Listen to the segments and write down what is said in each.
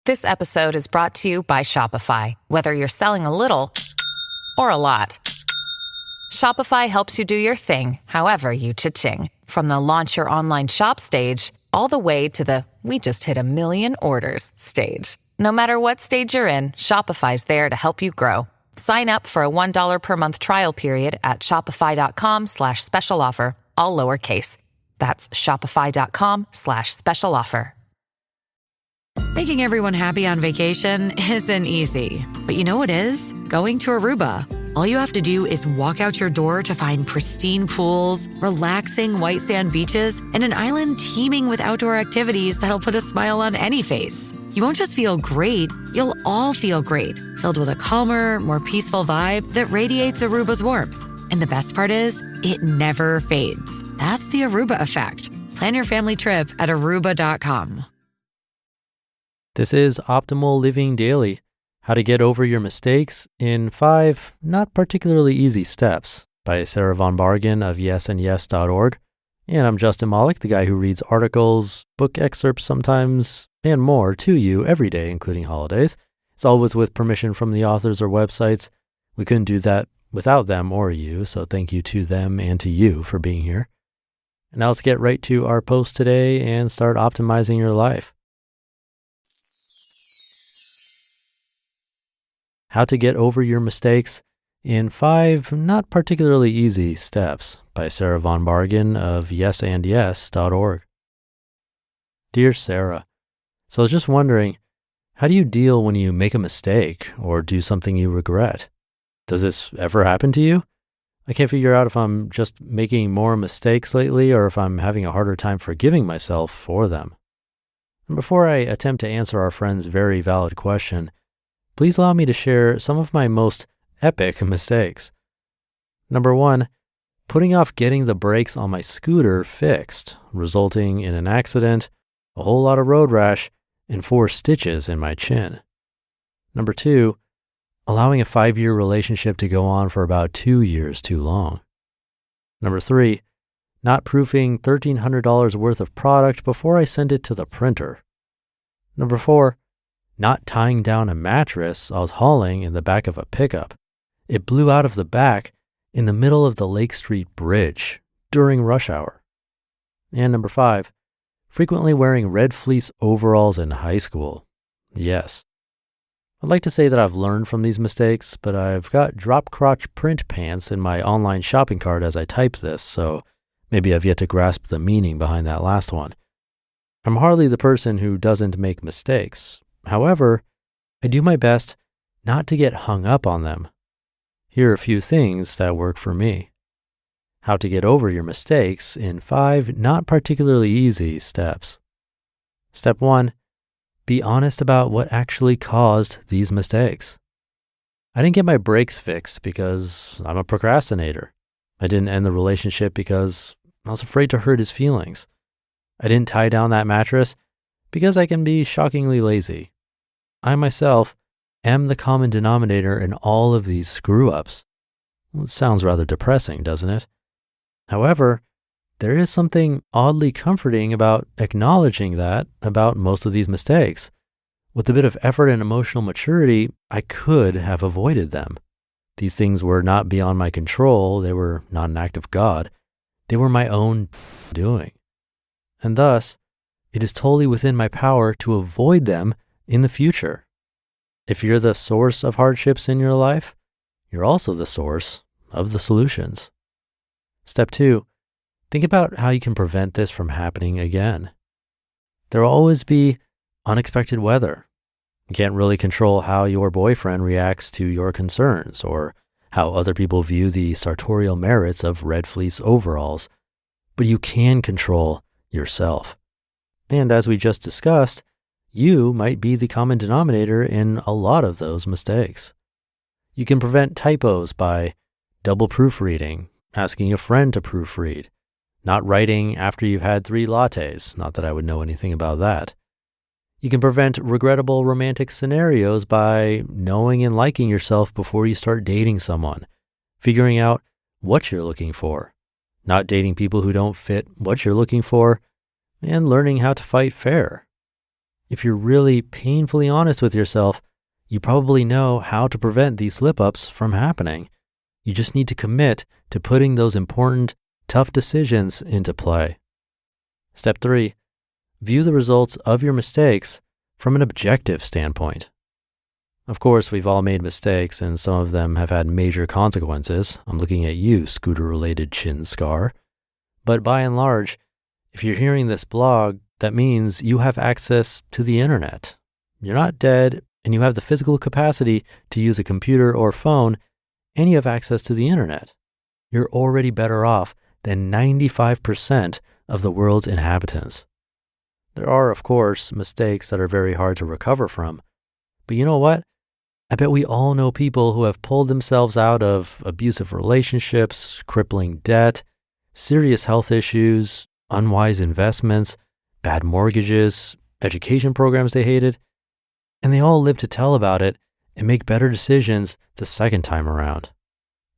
This episode is brought to you by Shopify. Whether you're selling a little or a lot, Shopify helps you do your thing, however you cha-ching. From the launch your online shop stage, all the way to the we just hit 1 million orders stage. No matter what stage you're in, Shopify's there to help you grow. Sign up for a $1 per month trial period at shopify.com/special offer, all lowercase. That's shopify.com/special offer. Making everyone happy on vacation isn't easy, but you know what is? Going to Aruba. All you have to do is walk out your door to find pristine pools, relaxing white sand beaches, and an island teeming with outdoor activities that'll put a smile on any face. You won't just feel great, you'll all feel great, filled with a calmer, more peaceful vibe that radiates Aruba's warmth. And the best part is, it never fades. That's the Aruba effect. Plan your family trip at aruba.com. This is Optimal Living Daily, how to get over your mistakes in 5 not particularly easy steps by Sarah von Bargen of yesandyes.org. And I'm Justin Malik, the guy who reads articles, book excerpts sometimes, and more to you every day, including holidays. It's always with permission from the authors or websites. We couldn't do that without them or you, so thank you to them and to you for being here. And now let's get right to our post today and start optimizing your life. How to Get Over Your Mistakes in 5 Not Particularly Easy Steps by Sarah von Bargen of yesandyes.org. Dear Sarah, so I was just wondering, how do you deal when you make a mistake or do something you regret? Does this ever happen to you? I can't figure out if I'm just making more mistakes lately or if I'm having a harder time forgiving myself for them. And before I attempt to answer our friend's very valid question, please allow me to share some of my most epic mistakes. Number 1, putting off getting the brakes on my scooter fixed, resulting in an accident, a whole lot of road rash, and 4 stitches in my chin. Number 2, allowing a 5-year relationship to go on for about 2 years too long. Number 3, not proofing $1,300 worth of product before I send it to the printer. Number 4, not tying down a mattress I was hauling in the back of a pickup. It blew out of the back in the middle of the Lake Street Bridge during rush hour. And number 5, frequently wearing red fleece overalls in high school. Yes. I'd like to say that I've learned from these mistakes, but I've got drop crotch print pants in my online shopping cart as I type this, so maybe I've yet to grasp the meaning behind that last one. I'm hardly the person who doesn't make mistakes. However, I do my best not to get hung up on them. Here are a few things that work for me. How to get over your mistakes in 5 not particularly easy steps. Step 1, be honest about what actually caused these mistakes. I didn't get my brakes fixed because I'm a procrastinator. I didn't end the relationship because I was afraid to hurt his feelings. I didn't tie down that mattress because I can be shockingly lazy. I myself am the common denominator in all of these screw-ups. Well, it sounds rather depressing, doesn't it? However, there is something oddly comforting about acknowledging that about most of these mistakes. With a bit of effort and emotional maturity, I could have avoided them. These things were not beyond my control. They were not an act of God. They were my own doing. And thus, it is totally within my power to avoid them in the future. If you're the source of hardships in your life, you're also the source of the solutions. Step 2, think about how you can prevent this from happening again. There will always be unexpected weather. You can't really control how your boyfriend reacts to your concerns or how other people view the sartorial merits of red fleece overalls, but you can control yourself. And as we just discussed, you might be the common denominator in a lot of those mistakes. You can prevent typos by double proofreading, asking a friend to proofread, not writing after you've had 3 lattes, not that I would know anything about that. You can prevent regrettable romantic scenarios by knowing and liking yourself before you start dating someone, figuring out what you're looking for, not dating people who don't fit what you're looking for, and learning how to fight fair. If you're really painfully honest with yourself, you probably know how to prevent these slip-ups from happening. You just need to commit to putting those important, tough decisions into play. Step 3, view the results of your mistakes from an objective standpoint. Of course, we've all made mistakes, and some of them have had major consequences. I'm looking at you, scooter-related chin scar. But by and large, if you're hearing this blog, that means you have access to the internet. You're not dead, and you have the physical capacity to use a computer or phone, and you have access to the internet. You're already better off than 95% of the world's inhabitants. There are, of course, mistakes that are very hard to recover from. But you know what? I bet we all know people who have pulled themselves out of abusive relationships, crippling debt, serious health issues, unwise investments, bad mortgages, education programs they hated, and they all live to tell about it and make better decisions the second time around.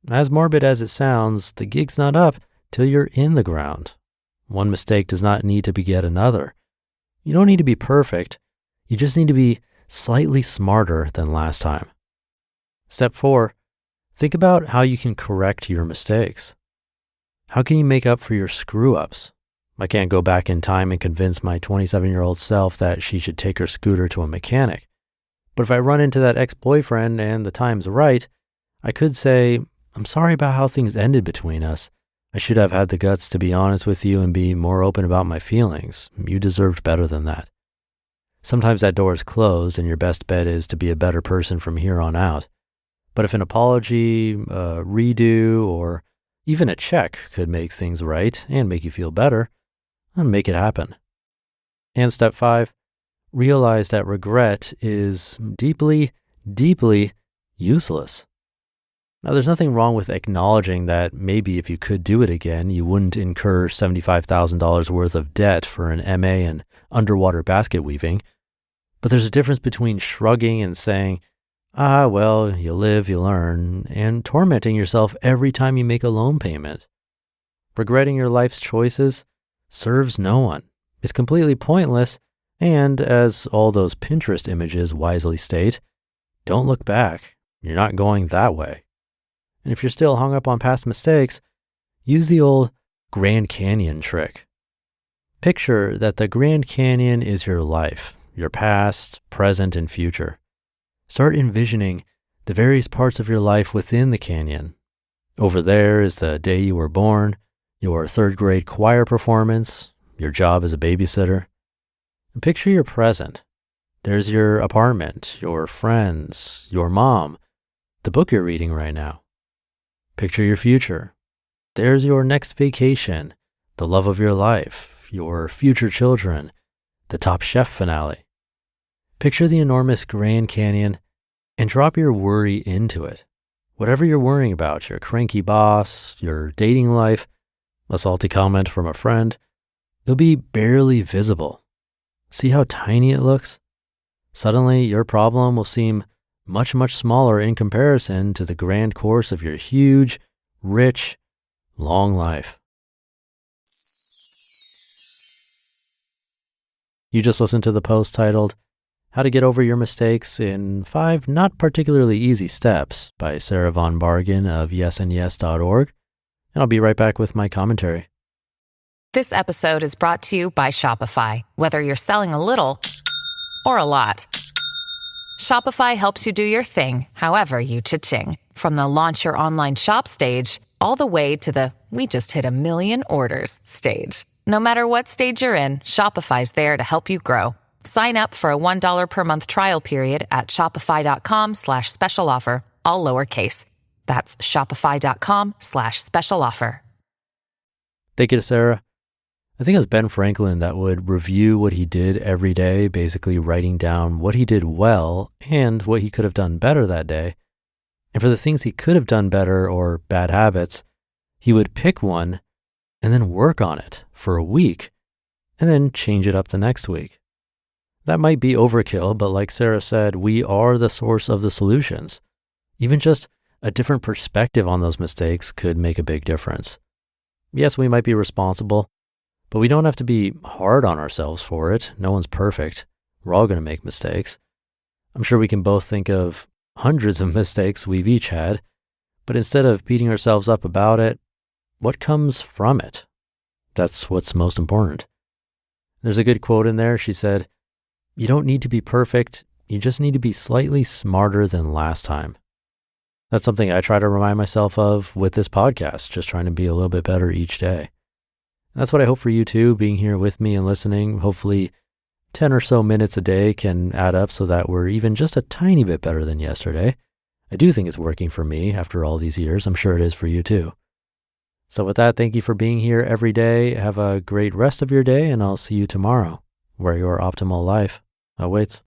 As morbid as it sounds, the gig's not up till you're in the ground. One mistake does not need to beget another. You don't need to be perfect. You just need to be slightly smarter than last time. Step 4, think about how you can correct your mistakes. How can you make up for your screw-ups? I can't go back in time and convince my 27-year-old self that she should take her scooter to a mechanic. But if I run into that ex-boyfriend and the time's right, I could say, I'm sorry about how things ended between us. I should have had the guts to be honest with you and be more open about my feelings. You deserved better than that. Sometimes that door is closed and your best bet is to be a better person from here on out. But if an apology, a redo, or even a check could make things right and make you feel better, then make it happen. And step 5, realize that regret is deeply, deeply useless. Now, there's nothing wrong with acknowledging that maybe if you could do it again, you wouldn't incur $75,000 worth of debt for an MA in underwater basket weaving. But there's a difference between shrugging and saying, well, you live, you learn, and tormenting yourself every time you make a loan payment. Regretting your life's choices serves no one. It's completely pointless, and as all those Pinterest images wisely state, don't look back. You're not going that way. And if you're still hung up on past mistakes, use the old Grand Canyon trick. Picture that the Grand Canyon is your life, your past, present, and future. Start envisioning the various parts of your life within the canyon. Over there is the day you were born, your third grade choir performance, your job as a babysitter. And picture your present. There's your apartment, your friends, your mom, the book you're reading right now. Picture your future. There's your next vacation, the love of your life, your future children, the Top Chef finale. Picture the enormous Grand Canyon and drop your worry into it. Whatever you're worrying about, your cranky boss, your dating life, a salty comment from a friend, it'll be barely visible. See how tiny it looks? Suddenly, your problem will seem much, much smaller in comparison to the grand course of your huge, rich, long life. You just listened to the post titled, How to Get Over Your Mistakes in 5 Not Particularly Easy Steps by Sarah Von Bargen of yesandyes.org, and I'll be right back with my commentary. This episode is brought to you by Shopify. Whether you're selling a little or a lot, Shopify helps you do your thing, however you cha-ching. From the launch your online shop stage, all the way to the we just hit 1 million orders stage. No matter what stage you're in, Shopify's there to help you grow. Sign up for a $1 per month trial period at shopify.com/special offer, all lowercase. That's shopify.com/special offer. Thank you to Sarah. I think it was Ben Franklin that would review what he did every day, basically writing down what he did well and what he could have done better that day. And for the things he could have done better or bad habits, he would pick one and then work on it for a week and then change it up the next week. That might be overkill, but like Sarah said, we are the source of the solutions. Even just a different perspective on those mistakes could make a big difference. Yes, we might be responsible, but we don't have to be hard on ourselves for it. No one's perfect. We're all going to make mistakes. I'm sure we can both think of hundreds of mistakes we've each had, but instead of beating ourselves up about it, what comes from it? That's what's most important. There's a good quote in there. She said, "You don't need to be perfect. You just need to be slightly smarter than last time." That's something I try to remind myself of with this podcast, just trying to be a little bit better each day. And that's what I hope for you too, being here with me and listening. Hopefully 10 or so minutes a day can add up so that we're even just a tiny bit better than yesterday. I do think it's working for me after all these years. I'm sure it is for you too. So with that, thank you for being here every day. Have a great rest of your day, and I'll see you tomorrow, where your optimal life awaits.